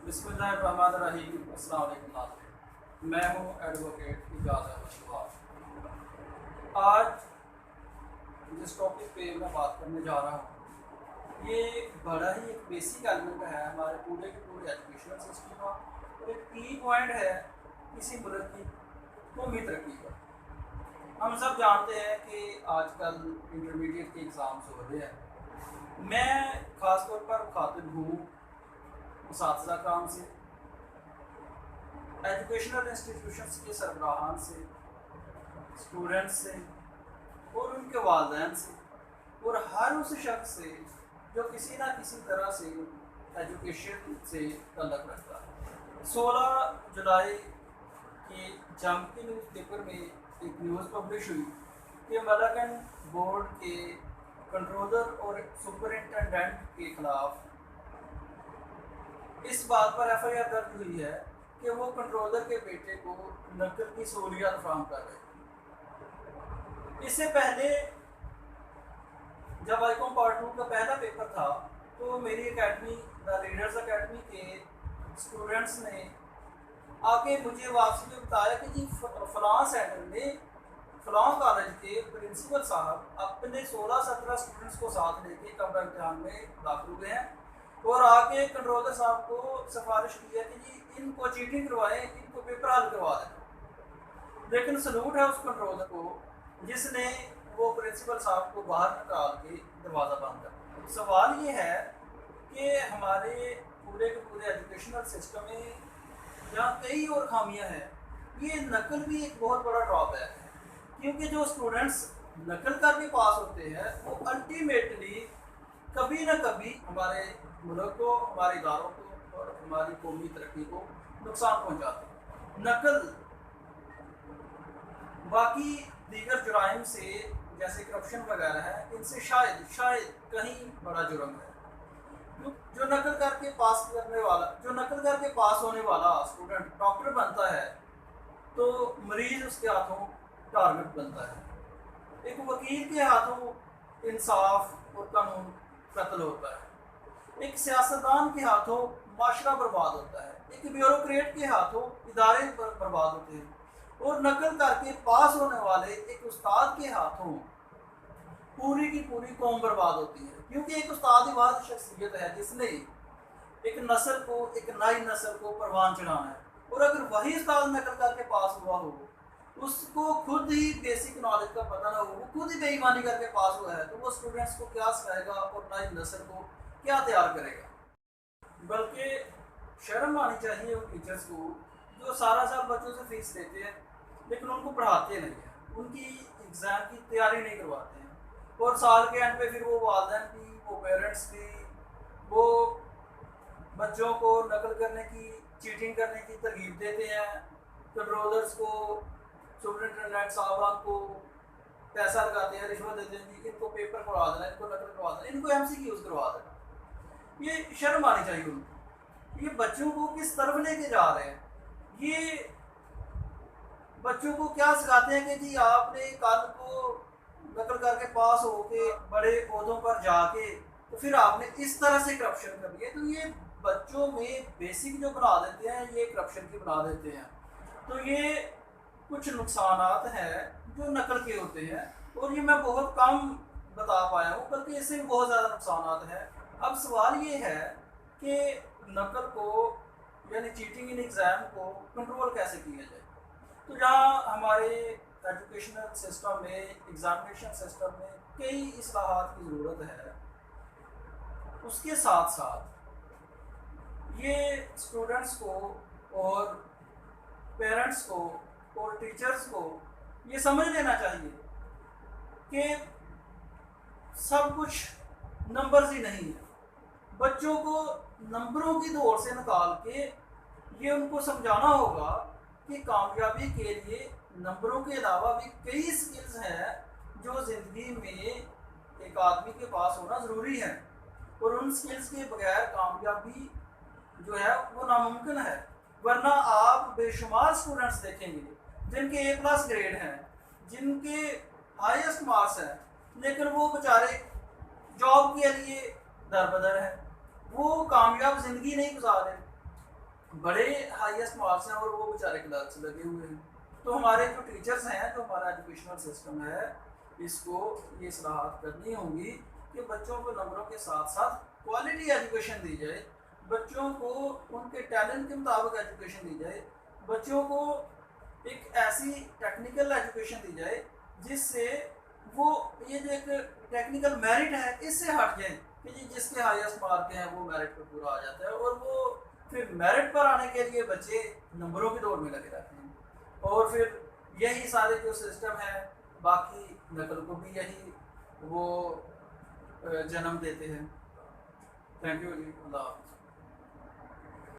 बिस्मिल्लाहिर्रहमानिर्रहीम। अस्सलाम वालेकुम नाज़रीन, मैं हूँ एडवोकेट इजाज़ अहमद शवाब। आज जिस टॉपिक पे मैं बात करने जा रहा हूँ ये बड़ा ही एक बेसिक एलिमेंट है हमारे पूरे के पूरे एजुकेशनल सिस्टम का और एक की पॉइंट है किसी मुल्क की कौमी तरक्की का। हम सब जानते हैं कि आजकल इंटरमीडिएट के एग्ज़ाम्स हो रहे हैं। मैं ख़ास तौर पर मुखातिब हूँ उसातिज़ा काम से, एजुकेशनल इंस्टीट्यूशंस के सरबराहान से, स्टूडेंट्स से और उनके वालिदैन से और हर उस शख्स से जो किसी ना किसी तरह से एजुकेशन से तल्लुक़ रखता है। 16 जुलाई की जंग के न्यूज़ पेपर में एक न्यूज़ पब्लिश हुई कि मलकन बोर्ड के कंट्रोलर और सुपरिटेंडेंट के ख़िलाफ़ इस बात पर एफआईआर दर्ज हुई है कि वो कंट्रोलर के बेटे को नकल की सहूलियत फराहम कर रहे थे। इससे पहले जब आईकॉम पार्ट 2 का पहला पेपर था तो मेरी एकेडमी द लीडर्स एकेडमी के स्टूडेंट्स ने आके मुझे वापसी में बताया कि जी फलां सेंटर में फलां कॉलेज के प्रिंसिपल साहब अपने 16-17 स्टूडेंट्स को साथ लेके कमरा इम्तहान में दाखिल हुए हैं और आके कंट्रोलर साहब को सिफारिश की है कि जी इनको चीटिंग करवाएं, इनको पेपर हल करवा दें। लेकिन सलूट है उस कंट्रोलर को जिसने वो प्रिंसिपल साहब को बाहर निकाल के दरवाज़ा बंद कर। सवाल ये है कि हमारे पूरे के पूरे एजुकेशनल सिस्टम में जहाँ कई और खामियाँ हैं, ये नकल भी एक बहुत बड़ा ड्रॉप है, क्योंकि जो स्टूडेंट्स नकल करके पास होते हैं वो अल्टीमेटली कभी ना कभी हमारे मुल्क को, हमारे इदारों को और हमारी कौमी तरक्की को नुकसान पहुँचाते हैं। नकल बाकी दीगर जुराइम से जैसे करप्शन वगैरह है, इनसे शायद कहीं बड़ा जुर्म है। जो नकल करके पास करने वाला, जो नकल करके पास होने वाला स्टूडेंट डॉक्टर बनता है तो मरीज उसके हाथों टारगेट बनता है। एक वकील के हाथों इंसाफ और कानून कत्ल होता है। एक सियासतदान के हाथों माशरा बर्बाद होता है। एक ब्यूरोक्रेट के हाथों इदारे बर्बाद होते हैं। और नकल करके पास होने वाले एक उस्ताद के हाथों पूरी की पूरी कौम बर्बाद होती है, क्योंकि एक उस्ताद ही वह शख्सियत है जिसने एक नस्ल को, एक नई नस्ल को परवान चढ़ाना है। और अगर वही उस्ताद नकल करके पास हुआ हो, उसको खुद ही बेसिक नॉलेज का पता ना हो, वो खुद ही बेईमानी करके पास हुआ है, तो वो स्टूडेंट्स को क्या सिखाएगा और नई नस्ल को क्या तैयार करेगा। बल्कि शर्म आनी चाहिए उन टीचर्स को जो सारा साल बच्चों से फीस लेते हैं लेकिन उनको पढ़ाते नहीं हैं, उनकी एग्ज़ाम की तैयारी नहीं करवाते हैं। और साल के एंड पे फिर वो वालिदैन भी, वो पेरेंट्स भी, वो बच्चों को नकल करने की, चीटिंग करने की तरगीब देते हैं। कंट्रोलर्स को, सुपरिटेंडेंट साहबान को पैसा लगाते हैं, रिश्वत देते हैं कि इनको पेपर करवा देना, इनको नकल करवा देना, इनको MCQs करवा देना। ये शर्म आनी चाहिए उनको। ये बच्चों को किस तरफ लेके जा रहे हैं? ये बच्चों को क्या सिखाते हैं कि जी आपने कल को नकल करके पास होके बड़े ओहदों पर जाके तो फिर आपने इस तरह से करप्शन कर दिया। तो ये बच्चों में बेसिक जो बना देते हैं, ये करप्शन की बना देते हैं। तो ये कुछ नुकसानात हैं जो नकल के होते हैं और ये मैं बहुत कम बता पाया हूँ, बल्कि इससे भी बहुत ज़्यादा नुकसानात हैं। अब सवाल ये है कि नकल को यानी चीटिंग इन एग्ज़ाम को कंट्रोल कैसे किया जाए। तो जहाँ हमारे एजुकेशनल सिस्टम में, एग्ज़ामिनेशन सिस्टम में कई इस्लाहात की ज़रूरत है, उसके साथ साथ ये स्टूडेंट्स को और पेरेंट्स को और टीचर्स को ये समझ लेना चाहिए कि सब कुछ नंबर्स ही नहीं है। बच्चों को नंबरों की दौड़ से निकाल के ये उनको समझाना होगा कि कामयाबी के लिए नंबरों के अलावा भी कई स्किल्स हैं जो ज़िंदगी में एक आदमी के पास होना ज़रूरी है, और उन स्किल्स के बगैर कामयाबी जो है वो नामुमकिन है। वरना आप बेशुमार स्टूडेंट्स देखेंगे जिनके A+ ग्रेड हैं, जिनके हाईएस्ट मार्क्स हैं, लेकिन वो बेचारे जॉब के लिए दर बदर हैं, वो कामयाब ज़िंदगी नहीं गुजार रहे। बड़े हाईएस्ट मार्क्स हैं और वो बेचारे क्लास से लगे हुए हैं। तो हमारे जो टीचर्स हैं, जो हमारा एजुकेशनल सिस्टम है, इसको ये इस्लाहात करनी होंगी कि बच्चों को नंबरों के साथ साथ क्वालिटी एजुकेशन दी जाए, बच्चों को उनके टैलेंट के मुताबिक एजुकेशन दी जाए, बच्चों को एक ऐसी टेक्निकल एजुकेशन दी जाए जिससे वो ये जो एक टेक्निकल मेरिट है इससे हट जाए कि जी जिसके हाईएस्ट मार्क हैं वो मेरिट पर पूरा आ जाता है, और वो फिर मेरिट पर आने के लिए बच्चे नंबरों की दौड़ में लगे रहते हैं, और फिर यही सारे जो सिस्टम है बाकी नकल को भी यही वो जन्म देते हैं। थैंक यू जी, अल्लाह हाफ़िज़।